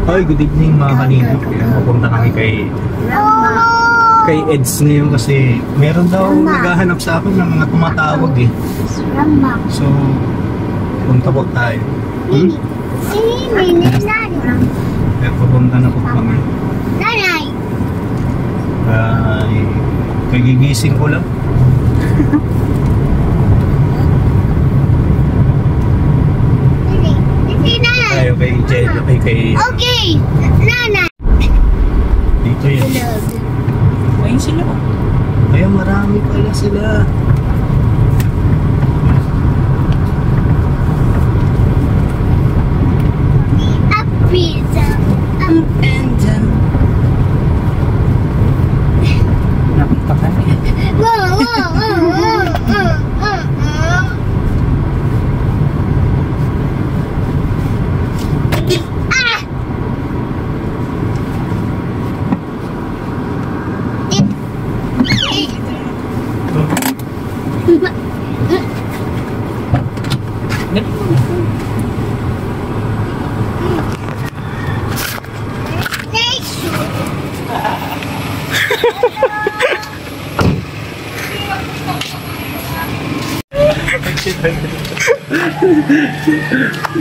Hi, good evening mga kanina. Pupunta kami kay Eds ngayon kasi meron daw naghahanap sa akin ng mga tumatawag eh. So, punta po tayo. Kaya pupunta na po kami. Kagigising ko lang. Tayo kay Jello, kay Okay, Nana. dito yun. Ayun sila. Kaya marami pala sila. Up pizza. Up and down. Nakita ka na. Whoa, whoa, whoa, whoa, whoa, whoa.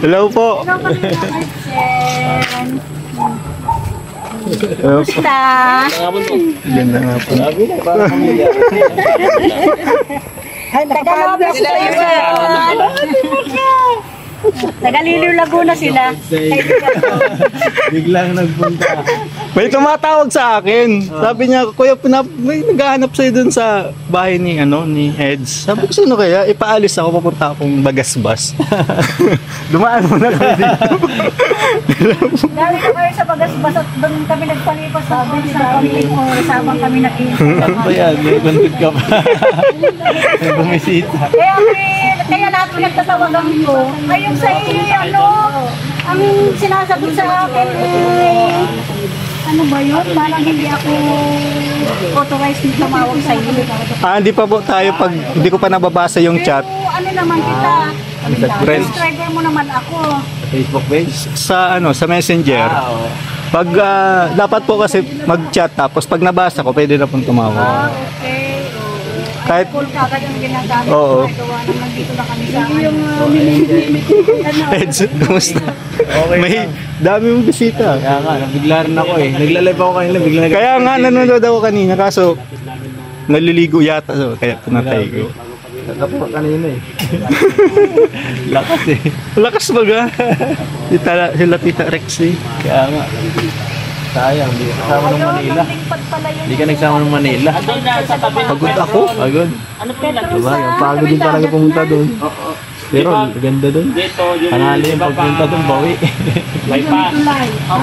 Hello po. Kamusta? Ganda nga po. Tagalog sila. Tagaliliw Laguna sila. Biglang nagpunta. May tumatawag sa akin. Sabi niya, Kuya, may naghahanap sa'yo dun sa bahay ni Eds. Sabi ko, sino kaya? Ipaalis ako, papunta akong Bagasbas. Dumaan mo na kayo dito. Dali ko kayo sa Bagasbas at doon kami nagpalipas sa konting oras habang kami nakinig. Ano ba yan? May content ka pa. May bumisita. Kaya lahat ko nagtatawagan ko. Ayun sa iyo, ang sinasagot sa akin ano ba yun? Parang hindi ako authorized na tumawag sa iyo. Hindi pa po tayo pag hindi ko pa nababasa yung chat. Pero ano naman kita? Friends. Subscriber mo naman ako. Facebook page? Sa Messenger. Pag dapat po kasi mag-chat tapos pag nabasa ko pwede na pong tumawag. Okay. Kahit Call ka agad yung ginagamit. Oo. Nagawa naman dito na kami sa Eds, kumusta? Okay. May dami mong bisita. Kaya nga, nabigla rin ako eh. Nagla-live ako kanina, bigla Kaya nga nanonood ako kanina kaso naliligo yata so kaya pinatay ko. Nagkapo kanina eh. Lakas eh. Lakas baga. Sila Tita Rex eh. Kaya nga. Sayang, hindi ka nagsama ng Manila. Hindi ka nagsama ng Manila. Pagod ako. Pagod. Diba? Yung pagod din talaga pumunta doon. Pero ganda doon. Panali yung pagpunta doon, bawi. Bypass.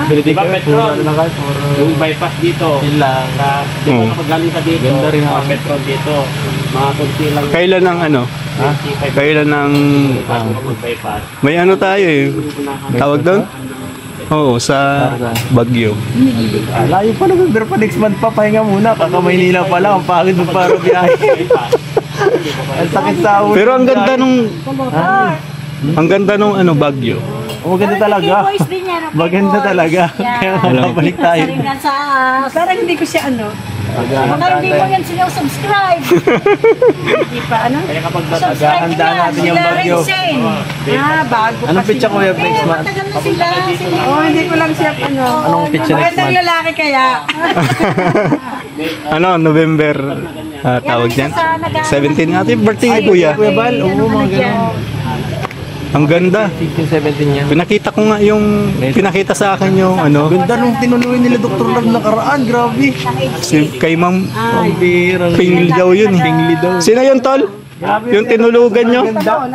Pwede ka Metro. na kayo. Yung bypass dito. Yun lang. Di ba kapag galing ka dito, Ganda rin ako. Metro dito. Mga kunti lang. Kailan ng Kailan ng bypass. may tayo eh. Tawag doon? Oo, sa Baguio. Layo pa November pa, next month pa, pahinga muna. Kaka Maynila pa lang, ang pagod mo para biyahe. Ang sakit sa ulo. Pero ang ganda nung Baguio. Maganda talaga. Maganda talaga. Kaya mabalik tayo. Parang hindi ko siya baka hindi mo yan sinusubscribe. Hindi pa Kaya kapag Naghahanda natin yung Baguio. Bago Anong pitsa ko yung next month? Matagal na sila. Hindi ko lang siya Anong pitsa next magandang month? lalaki kaya. November tawag niyan? 17 natin birthday ni Kuya. Kuya Bal, oo mga ganun. Ang ganda. 16-17 yan. Pinakita ko nga pinakita sa akin yung Ganda nung tinuloy nila Dr. Love nakaraan, grabe. kay Ma'am Ang birang Pingli daw yun eh. Pingli daw. Sino yun, Tol? Yung tinulugan nyo? Ganda.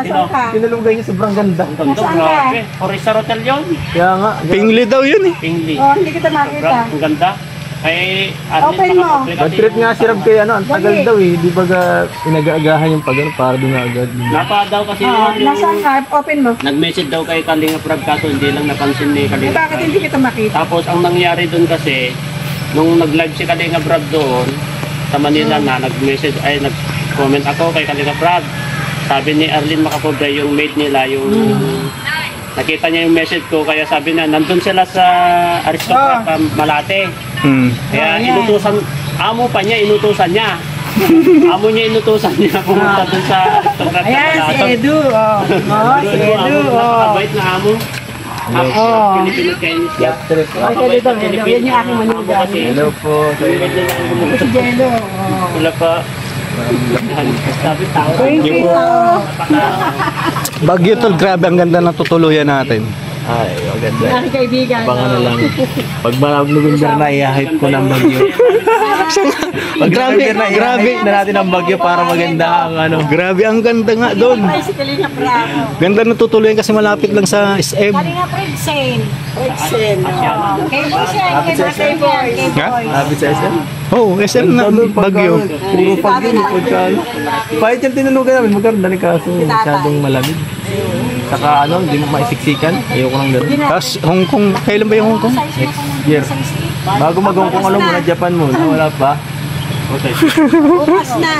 Tinulungan niya sobrang ganda. grabe. Orisa Hotel yun. Kaya nga. Pingli daw yun eh. Pingli. Hindi kita makita. Ang ganda. Ay, Open mo. Bad trip nga si Rob kay ang tagal daw eh. Di ba inagaagahan yung pag para doon na agad. Napa daw kasi yun. Nasaan ka? Open mo. Nag-message daw kay Kalinga Prab kaso hindi lang napansin ni Kalinga. Bakit hindi kita makita? Tapos ang nangyari doon kasi, nung nag-live si Kalinga Prab doon, sa Manila na, nag-message, nag-comment ako kay Kalinga Prab. Sabi ni Arlene Macapobre, yung maid nila, yung Nakita niya yung message ko, kaya sabi na, nandun sila sa Aristocrat, Malate. Kaya inutusan, amo pa niya, inutusan niya. Amo niya inutusan niya pumunta dun sa Aristocrat. Ayan, si Edu. Si Edu. Nakakabait na amo. Pilipino Chinese niya. Trip. Okay, dito, Edu. Yan yung aking manugang. Hello po. Si Jello. Wala pa. Sabi tao. Thank you. Baguio tol, grabe ang ganda ng tutuluyan natin. Ay, maganda. Yung aking kaibigan. Abangan na lang. Pag November na, i-hype ko ng Baguio. Pag Grabe, November na, grabe. i-hype na natin ang Bagyo para maganda ang ano. Grabe, ang ganda nga doon. Ay, si Kalinga Pramo. Ganda ng tutuluyan kasi malapit lang sa SM. Kalinga Fred Sale. Excel. Kay Boy siya. Kay Tatay Boy. Kay Ha? Boy. Lapit sa SM? Oh, SM na Baguio. Puro Baguio. Kahit yung tinunugan namin, magkaroon dali kaso masyadong malamig. Saka ano, hindi mo maisiksikan. Ayoko lang gano'n. Tapos Hong Kong, kailan ba yung Hong Kong? Next year. Bago mag-Hong Kong, ano muna, Japan muna. Wala pa. Bukas na.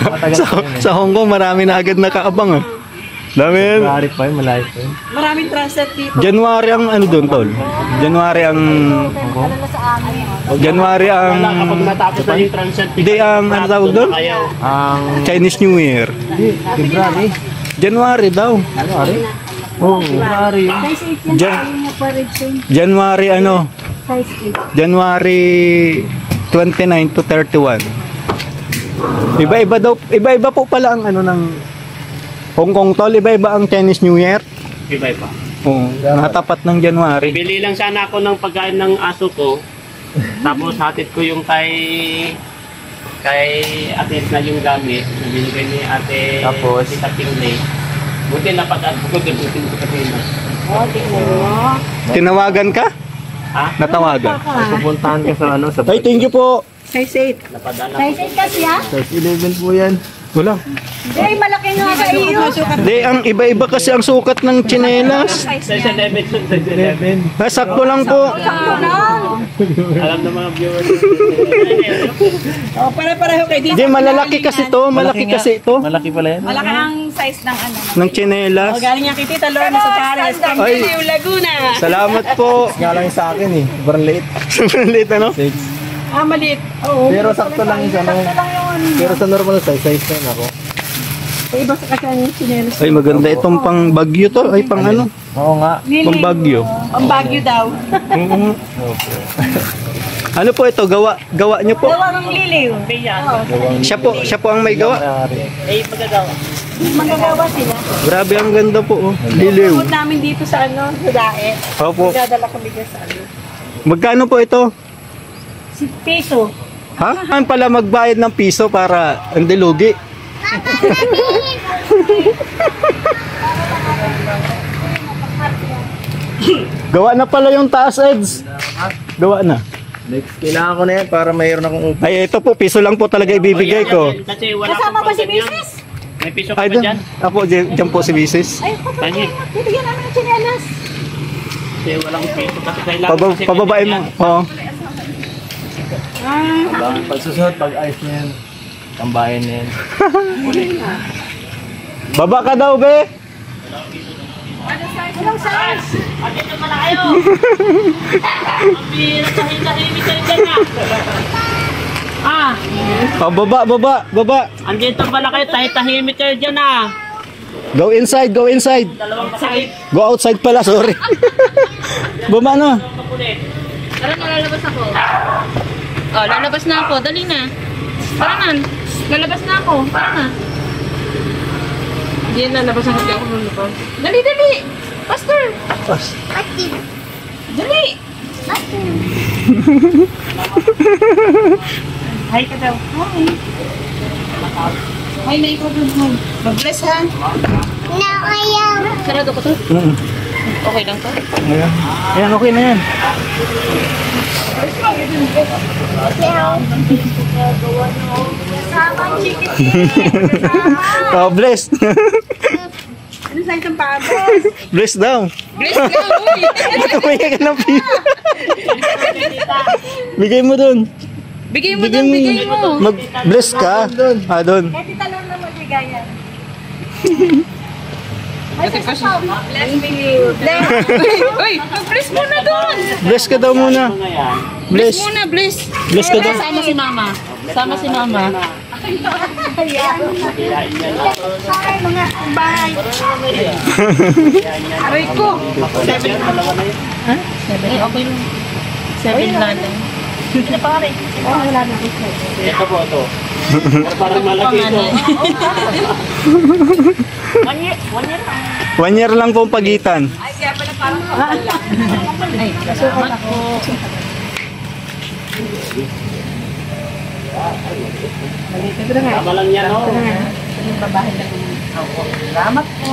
Matagal Sa, pa yun eh. sa Hong Kong, marami na agad nakaabang. Dami yun. February pa yun, malayo pa yun. Maraming transit dito. January ang ano doon, tol? January ang... Alala sa amin. January ang... Wala, kapag natapos na yung transit. Hindi, ang ano tawag doon? Ayaw. Ang... Chinese New Year. February. January daw. February? Oo, February. Size 8 yan. Jan- Kalinga Fred Sale. January ano? Size 8. January 29 to 31. Iba-iba daw, iba-iba po pala ang ano ng Hong Kong tol, iba-iba ang Chinese New Year. Iba-iba. Oo, natapat ng January. Bili lang sana ako ng pagkain ng aso ko. Tapos hatid ko yung kay ate na yung gamit. Binigay ni ate Tapos? Tita Tingley. Buti napag-ato ko din yung kanina. Oh, tingnan mo. Tinawagan ka? Ha? Natawagan. Pupuntahan ka sa ano, sa Ay, thank you po. Size 8. Napadala ko. Size 8 kasi ha? Size 11 po yan. Wala. Hindi, malaki nga sa iyo. Di, ang iba-iba kasi ang sukat ng tsinelas. Size 11. Size 11. Ah, sakto lang po. Sakto lang. Alam ng mga viewers. Oh, pare-pareho kay dito. Di, malalaki kasi to. Malaki nga. kasi ito. Malaki pala yan. Malaki ang size ng ano. Ng tsinelas. Oh, galing yan kay Tita Lorna sa Paris. From Ay. Liu, Laguna. Salamat po. Nga lang sa akin eh. Sobrang liit. Sulit ano? 6. Ah, maliit. Oo. Pero sakto lang isa no. Pero sa normal size na yun ako. Sa iba sa kasi ang chinelos. Ay, maganda itong pang Baguio to. Ay, pang ano? Oo nga. Pang Baguio. Ang Baguio daw. Oo. Ano po ito? Gawa niyo po? Gawa ng liliw. Siya po ang may gawa. Eh, magagawa. Magagawa sila. Grabe, ang ganda po. Oh. Liliw. Pagod namin dito sa ano, sa dae. Opo. Dadala kami dyan sa ano. Magkano po ito? Si Peso. Ha? Saan pala magbayad ng piso para ang dilugi? Gawa na pala yung taas, Eds. Gawa na. Next, kailangan ko na yan para mayroon akong upo. Ay, ito po, piso lang po talaga ibibigay ko. Kasi wala Kasama ba akong si pagganyan. Mrs.? May piso ka Ay, ba doon. dyan? Apo, dyan po si Mrs. Ay, kapag Tangi. bibigyan namin ng chinelas. Kasi walang piso. Kasi kailangan kasi Pababain mo. Oo. Pag susunod, pag ayos na yan. Tambahin na yan. Baba ka daw, be. Walang size. Andito pala kayo. Ang bihira tahimik kayo dyan ah. Oh, baba. Andito pala kayo, tahimik kayo dyan ah. Go inside. Dalawang kapatid. Go outside pala, sorry. Baba na. Tara na, lalabas ako. Oh, lalabas na ako. Dali na. Tara na. Lalabas na ako. Tara na. Hindi na, labas ako. Hindi ako lulubas. Dali, dali. Faster. Dali. Hi ka daw. Ay, na ikaw dun. Mag-bless ha. Sarado ko to. Okay lang to. Ayan, okay na yan. Kasama ang chicken. Oh, bless. Ano size ang paa mo? Bless daw. Bless ka, uy. Tumaya ka ng piso. Bigay mo dun. Bigay mo dun, bigay mo. Mag-bless ka. Ah, dun. Kaya Tita Lorna magbigayan. Ate Pasi. Uy, mag-bless muna doon. Bless ka daw muna. Mga yan. Bless. Muna, bless. Bless ka daw. Sama si Mama. Sama si Mama. Kiyain niya na. Ay, mga bahay. Aray ko. Dalawa na yun. Eh, okay lang. 7 lang. Oh, wala na. Ito po ito. Parang malaki ito. 1 year lang po ang pagitan. Ay, salamat po. Tama lang yan, no? Salamat po.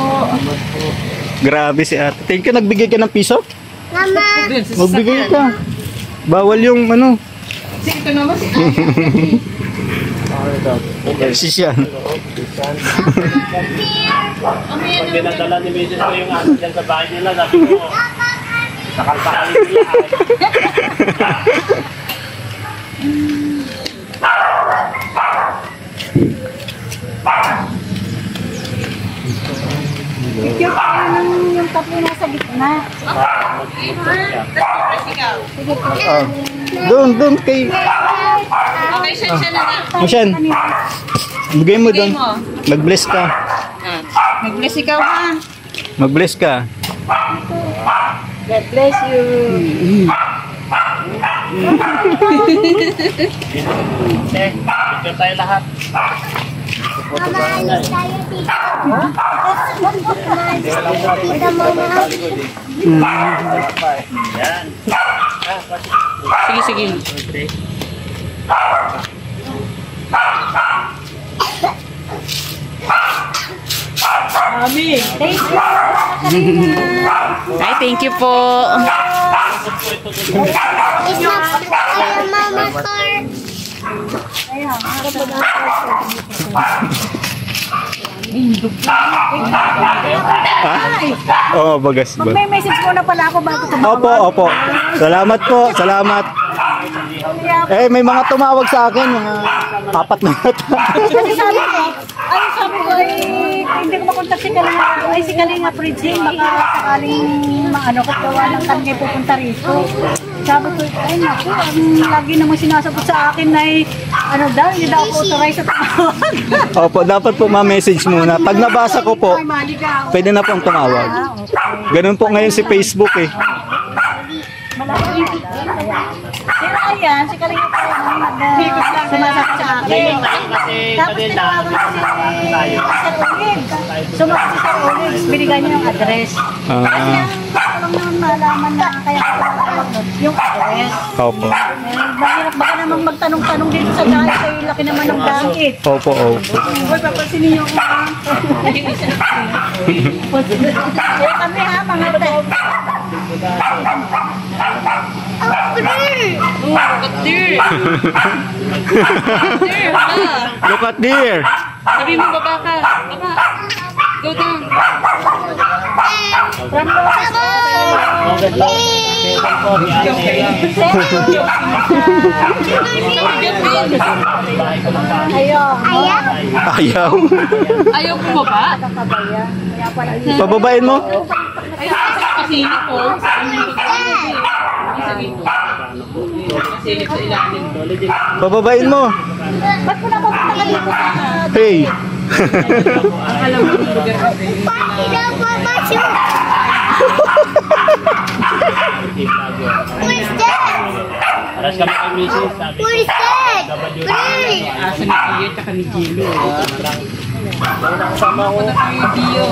Grabe si ate. Thank you, nagbigay ka ng piso? Mama. Magbigay ka. Bawal yung ano. Sige, ito naman si Si Sian. Pag pinadala ni Mrs. ko yung ano dyan sa bahay nila, sabi ko, sakal-sakal yung lahat. Picture tayo ng yung tatlo nasa gitna. Ah. Doon kay Okay, siya na na. Sian. Bigay mo doon. Bigay mo. Mag-bless ka. Mag-bless ikaw ha. Mag-bless ka. God bless you. Picture tayo lahat. Mama, alis tayo dito. Kita mo na. Yan. Sige, sige. Thank you. Ay, thank you po. It's not your mama car. Ayan, harap mo Oo, bagas ba? May message muna pala ako bago tumawag. Opo. Salamat po. Salamat. Eh, may mga tumawag sa akin. Mga 4 na yata. Kasi sabi ko, hindi ko makontak si Kalinga. Ay, si Kalinga Pridging, baka sakaling maano ko gawa ng kanya pupunta rito. Sabi ko, ay naku, lagi naman sinasagot sa akin na ano daw, hindi daw ako authorized sa tumawag. Opo, dapat po ma-message muna. Pag nabasa ko po, pwede na pong tumawag. Ganun po ngayon si Facebook eh. Malaki. Pero ayan, si Kalinga pa sumasagot sa akin. Kasi Tapos kanina, tinawagan ko si Sir Olive. Sumagot si Sir Olive, binigay niya yung address. Kasi ang gusto lang naman malaman na kaya ko tawag nun, yung address. Opo. Mahirap baka namang magtanong-tanong dito sa dahil kay laki naman ng langit. Opo. Uy, papansinin niyo ko ha. Kaya kami ha, mga tayo. Look at there. Sabi mo, baba ka. Baba. Go down. From Ayaw. Ayaw ko baba. Pababain mo? Ayaw kasi ko. Silip sa ilalim. Pababain mo. Ba't ko napapunta ka dito sa... Hey. Alam mo yung lugar kasi. Bakit na papasok? Where's that? Aras kami kay Mrs. Sabi ko, Where's that? Where? Asa ni Kuya at ni Gilo. kasama ko. Gio.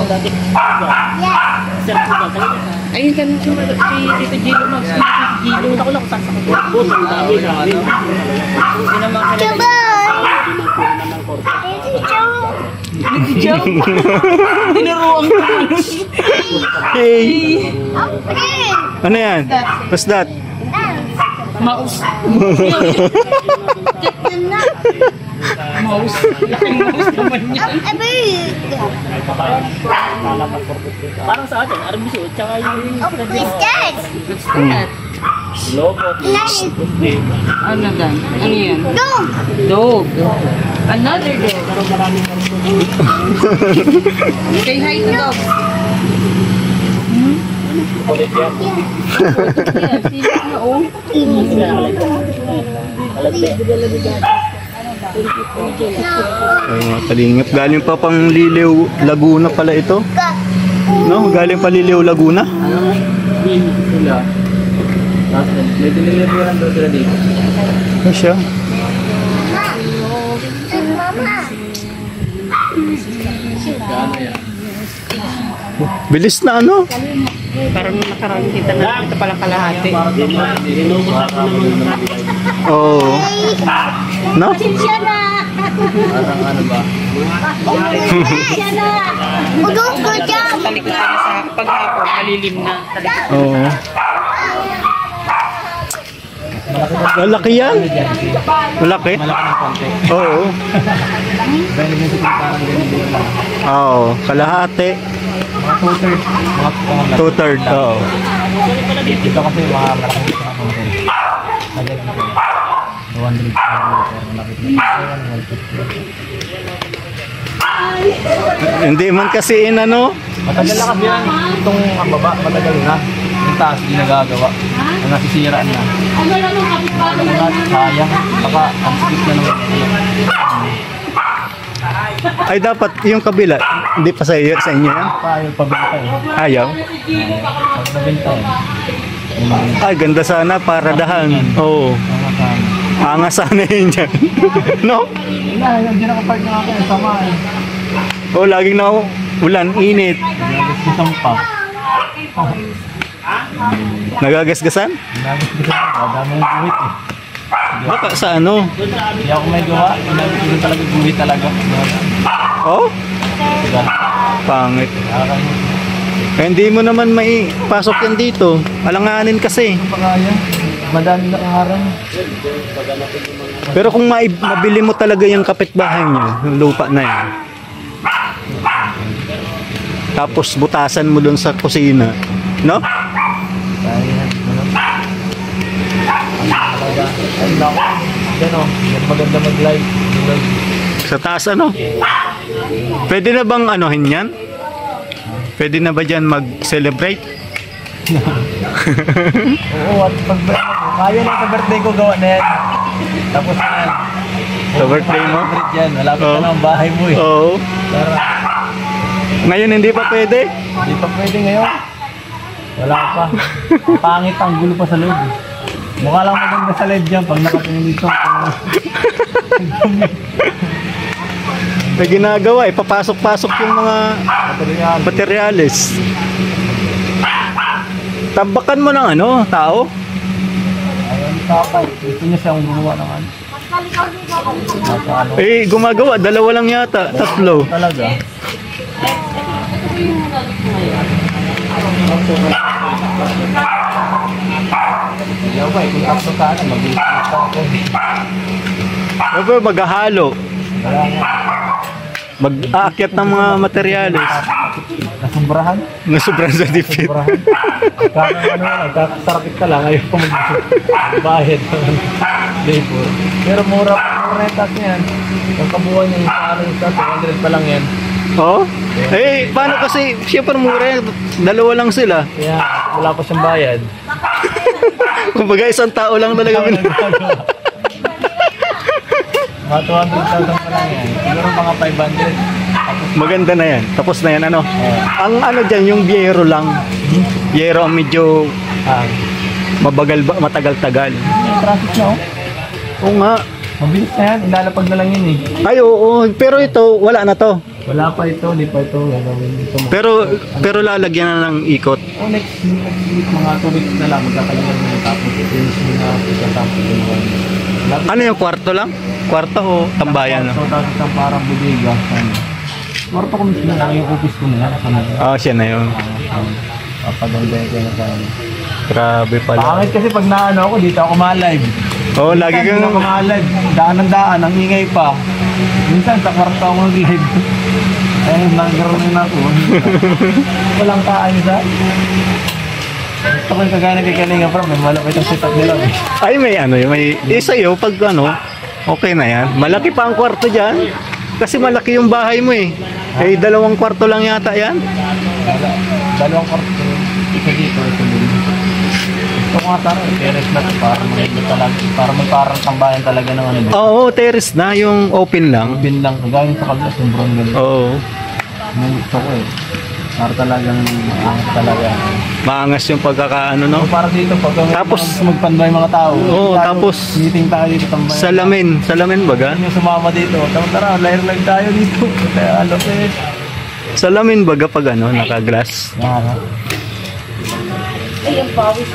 Ayun ka nung sumagot si Tito Gilo Max. Si Gilo. Ako lang sasakot. Boss, ang dami namin. Hindi naman ka na. Tinuruan ko. Hey. Ano yan? What's that? Maus. Maus. Laking maus naman yan. Parang sa atin, RBC, tsaka yung... Where's that? What's that? Logo. Ano gan? Ano yan? Dog! Dog. Another dog. Say hi to dog. Kulit yan. Ay, mga kalingap. Galing pa pang Liliw, Laguna pala ito. No? Galing pa Liliw, Laguna. Sila. Tapos, may diniliveran daw sila dito. Ano siya? Gaano yan? Bilis na ano? Parang nakaraan kita na ito palang kalahati. Oo. Oh. No? Pasensya na. Parang ano ba? Pasensya na. Udok ko dyan. Talikod na sa paghapon, malilim na. Talikod. Oo. Malaki yan? Malaki? Malaki ng konti. Oo. Dahil ganito parang ganito lang. Oo. Kalahati. Mga 2/3. Mga 2/3. Oo. Dito kasi mga malaking ito na konti. Agad na ko. 200 malapit na. Hindi man kasi inano. Matagal na kasi yan. Itong ang baba, matagal na. Yung taas, hindi nagagawa. Ang nasisiraan na. Sayang. Baka ang skip na naman. Ay dapat yung kabila. Hindi pa sa inyo yan? Pa, yung pabenta eh. Ayaw? Pag nabenta eh. Ay ganda sana para dahan. Oo. Mga sana. Angas sana yun dyan. No? Wala, hindi nakapark na ako. Sama eh. Oo, laging na ulan, init. Nagagasgasan pa. Nagagasgasan? Nagagasgasan pa. Dami yung guhit eh. Baka sa ano? Hindi ako may gawa. Hindi talaga guhit talaga. Oh? Diba? Pangit. Nakakalimutan. Eh, hindi mo naman maipasok yan dito. Alanganin kasi. Ano pa kaya? Madami na kaharang. Pero kung mabili mo talaga yung kapitbahay niyo, yung lupa na yan. Tapos butasan mo dun sa kusina. No? Kaya yan. Ay, naku. Yan o. Yan maganda mag-live. Sa taas ano? Pwede na bang anohin yan? Pwede na ba dyan mag-celebrate? Oo, at pag kaya na sa birthday ko gawa na yan. Tapos na yan. Sa birthday mo? Celebrate yan. Malapit Oo. na ang bahay mo eh. Oo. Tara. Ngayon hindi pa pwede? Hindi pa pwede ngayon. Wala pa. Pangit ang gulo pa sa loob. Mukha lang maganda sa LED dyan pag nakatingin dito. May ginagawa, ipapasok-pasok yung mga materyales. Tambakan mo ng ano, tao? Ayun, tapay. Gusto niya siyang gumawa ng ano. Eh, gumagawa, dalawa lang yata, tatlo. Talaga. Ayaw ba, kung tapos sana, mabilis ako. Pero maghahalo, Wala nga. mag-aakyat ng mga materyales. Nasumbrahan? Na sobrang sa defeat. Nasumbrahan. Kaya ano lang, kakasarapit ka lang, ayaw pa mag-bayad. Labor. Pero mura yung tax niyan. Ang kabuuan niya, sa araw yung tax, 100 pa lang yan. Oh? Eh, paano kasi, siyempre mura, dalawa lang sila. Kaya wala pa siyang bayad. Kumbaga isang tao lang talaga. Mga 200,000 pa lang yan. Siguro mga 500. Tapos, Maganda na yan. Tapos na yan, ano? Ang ano dyan, yung biyero lang. Biyero ang medyo mabagal, matagal-tagal. may traffic na oh. Oo nga. Mabilis na yan, ilalapag na lang yun eh. Ay, oo. Pero ito, wala na to. Wala pa ito, hindi pa ito. Gagawin ito. Pero lalagyan na ng ikot. Oh, next week, mga 2 weeks na lang, magkakalang na tapos finish mo na pagkatapos yung Ano yung kwarto lang? Kwarto o tambayan? So, tapos isang parang budiga. Kwarto ko mismo lang, yung office ko na yan. Ah, siya na yun. Papaganda ko na sa amin. Grabe pala. Pangit kasi pag naano ako, dito ako ma-live. Oo, lagi Minsan, kang... dito ako ma-live. Daan ng daan, ang ingay pa. Minsan, sa kwarto ako mag-live. Eh, nagkaroon na ako. Walang kaayos Gusto ko yung kagaya ng kikalinga, bro. May malapit ang setup nila. Ay, may ano yun. May... sa'yo, pag ano, okay na yan. Malaki pa ang kwarto dyan. Kasi malaki yung bahay mo eh. Eh, 2 kwarto lang yata yan. Dalawang kwarto. isa dito, ito din. Ito nga sana, terrace na ito para maganda talaga. Para magparang tambayan talaga ng ano. Oo, terrace na, yung open lang. Pin lang, gawin sa kabila, sobrang ganda. Oo. Yung gusto ko eh. Para talagang talaga. Maangas yung pagkakaano, no? Para dito, pag Tapos- magpanday mga tao. Oo, tapos- meeting tayo dito tambayan. Salamin baga. Yung sumama dito, tara, layer tayo dito. Kaya Lopez. Salamin baga pag ano, naka-glass. Yan. Ay, ang bawis.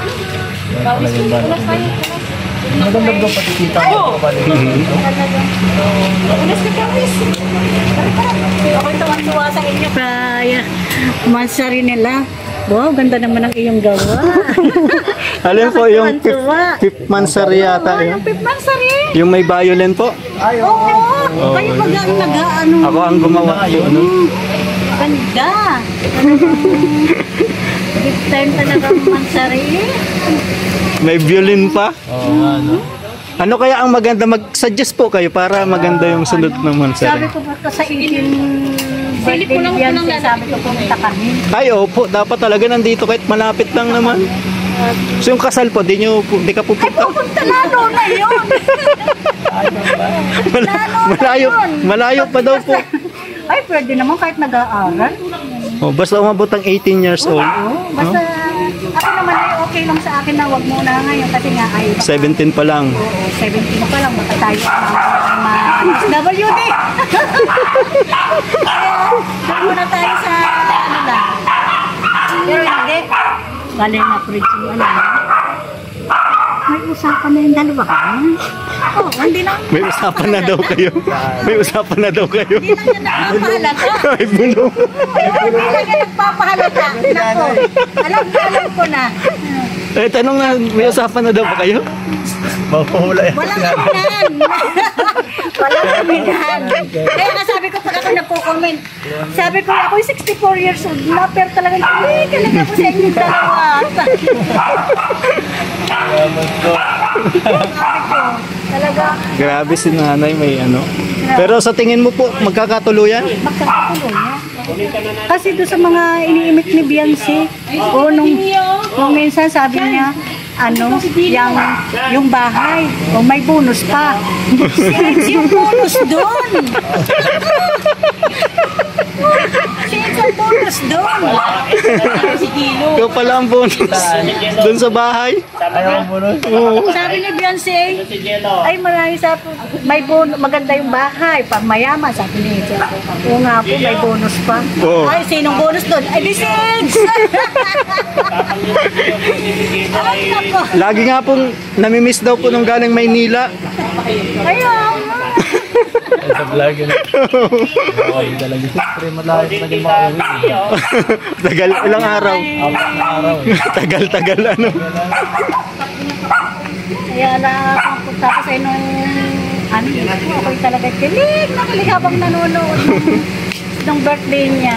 Bawis ko. Ulas tayo. Magandang daw pati kita mo kapatid. Ulas ka kawis. Ako'y tuwan-tuwa sa inyo. Kaya, mansari nila. Wow, ganda naman ang iyong gawa. Alin po yung Tuwan-tuwa. fifth mansari yata Oo, yun? yung fifth mansari. Yung may violin po? Oo, kayo pag ang nag-ano. Ako ang gumawa po. Ano? Ganda. Big time talaga ang mansari. May violin pa? Oo, ano. Ano kaya ang maganda? Mag-suggest po kayo para maganda yung sunod ng Sabi mansari. ko pa sa 18 birthday lang yan, lang sabi ko pumunta kami. Ay, opo. Dapat talaga nandito kahit malapit lang naman. So yung kasal po, di ka Ay, pupunta? pupunta lalo na yun. Malayo, malayo pa daw po. Ay, pwede naman kahit nag-aaral. Oh, basta umabot ang 18 years old. Oo, basta ako naman ay okay lang sa akin na wag muna ngayon kasi nga ay 17 pa lang. Oo, 17 pa lang baka tayo WD. Kaya doon muna tayo sa ano lang. Pero hindi. Bale na preach yung ano. May usapan na yung dalawa kami. Oo, hindi lang. May usapan na daw kayo. May usapan na daw kayo. Hindi lang yan nagpapahalata. Ay, bulong. Hindi lang yan nagpapahalata. Nako, alam ko na. Eh, tanong na, may usapan na daw ba kayo? Mapuhula yan. Walang kaminan. Walang kaminan. Kaya nga sabi ko pag ako nagpo-comment, sabi ko ako'y 64 years old na, pero talagang kinikilig ako sa inyong dalawa. Sabi ko, talaga, Grabe si nanay, may ano. Pero sa tingin mo po, magkakatuluyan? magkakatulong niya. Kasi doon sa mga iniimit ni Beyonce, o nung minsan sabi niya, ano, yung bahay, o may bonus pa. Yung bonus doon. Yung bonus doon. Ikaw pala ang bonus. Doon sa bahay? Ayaw mo nun. Sabi ni Beyonce, Si Jello. ay marami sa may bonus, maganda yung bahay, pag mayaman, sabi ni Jello. Oo nga po, may bonus pa. Oo. Ay, sinong bonus doon? Ay, di Sigs! Ay, nako. Lagi nga pong namimiss daw po nung galing Maynila. Ayaw. Sa vlog yun. Oo, yung talaga. Siyempre, malayo tagal makauwi. Tagal, ilang araw? Apat na araw. Tagal, ano. Kaya nakapunta ko sa inong ano, ako'y talaga kilig na kilig habang nanonood ng birthday niya.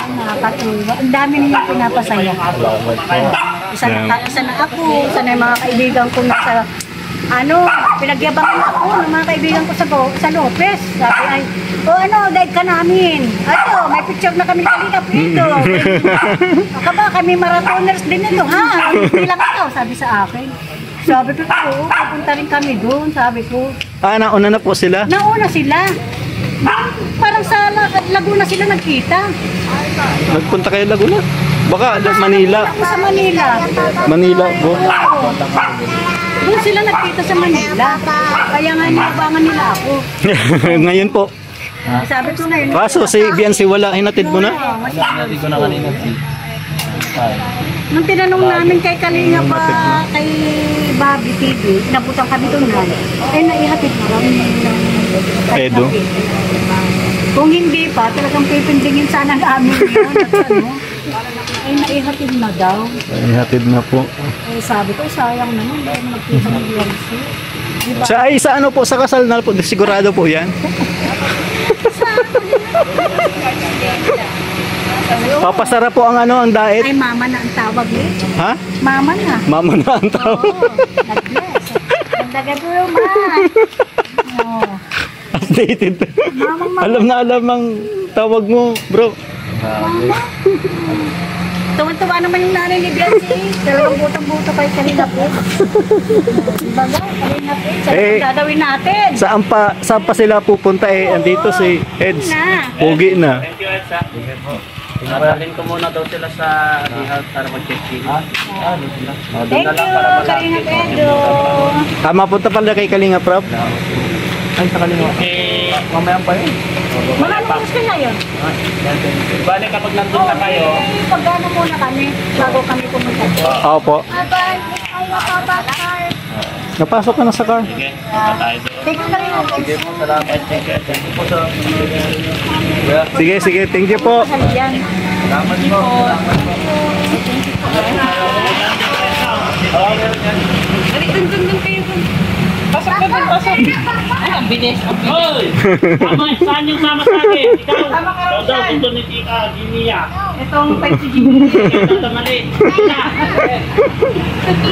Nakakatuwa. Ang dami niya pinapasaya. Isa na ako, isa na yung mga kaibigan ko nasa ano, pinagyabangan ako ng mga kaibigan ko sa Lopez. Sabi ay, guide ka namin. Ato, may picture na kami kalingap dito. Akaba, kami marathoners din ito, ha? Hindi lang ikaw, sabi sa akin. Sabi ko, oo, pupunta rin kami doon, sabi ko. Ah, nauna na po sila? Nauna sila. Parang sa Laguna sila nagkita. Nagpunta kayo Laguna? Baka Manila. Ako sa Manila. Manila po. Oo. Doon sila nagkita sa Manila. Kaya nga nilabangan nila ako. Ngayon po. Sabi ko ngayon. Kaso si Beyonce wala, hinatid mo na? Hindi ko na kanina si. Nung tinanong namin kay Kalinga pa, kay Bobby TV, nabutan kami doon nga. Ay, naihatid na lang. Edo. Kung hindi pa, talagang pipindingin sana namin yun. At ano, ay, naihatid na daw. Hinatid na po. Eh, sabi ko, sayang naman. Dahil nagkita ng Beyonce. Diba? Sa ano po, sa kasal na po, sigurado po yan. Papasara po ang ano, ang Ay, diet. mama na ang tawag eh. Ha? Mama na. Mama na ang tawag. Oo, nag-bless. Ganda po yung ma. Oo. Updated. Mamang Alam na alam ang tawag mo, bro. Grabe. Tuwan-tuwa naman yung nanay ni Bianchi. Talagang butang-buto kay kanina po. Baga, kanina po. Eh, Saan dadawin natin? Saan pa sila pupunta eh? Andito si Eds. Na. Pugi na. Thank you, Edsa. Dadalhin ko muna daw sila sa rehab para mag-check-in. Ano sila? Doon Thank na lang you, para malapit. Kalinga Pedro. Mapunta pala kay Kalinga Prab. Ay, sa kaliwa. Okay. Mamaya pa yun. Mga oras ka na yun? Bale kapag nandun na kayo, Pagkano muna kami bago kami pumunta. Opo. Bye-bye. Ay, nakabakar. Napasok ka na sa car. sige, punta tayo doon. Thank you, Kalinga. Sige po, salamat. Thank you, thank you po sa... Sige, sige. Thank you po. Yan. Salamat po. Dali, dun kayo dun. Pasok na dun, pasok. Ay, ang bilis, ang bilis. Hoy! Tama, saan yung sama sa akin? Ikaw daw, dito ni Tika, Giniya. Itong 5 to Jimmy. Ito sa mali.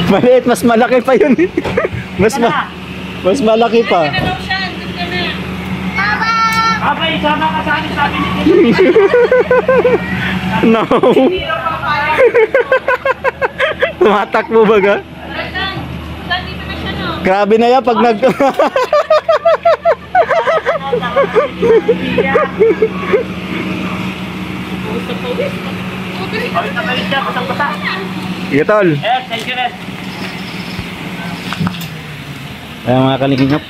Maliit, mas malaki pa yun. Mas malaki pa. Dun ka daw siya, dun ka na. Abay, sama ka sa akin, sabi ni Tika. No. Tumatakbo ba ka? Saan? Saan dito na siya, no? Grabe na yan pag nag... Pawis na kayo siya, basang-basa. Sige, tol. Thank you, Red. Ayan mga kalingap.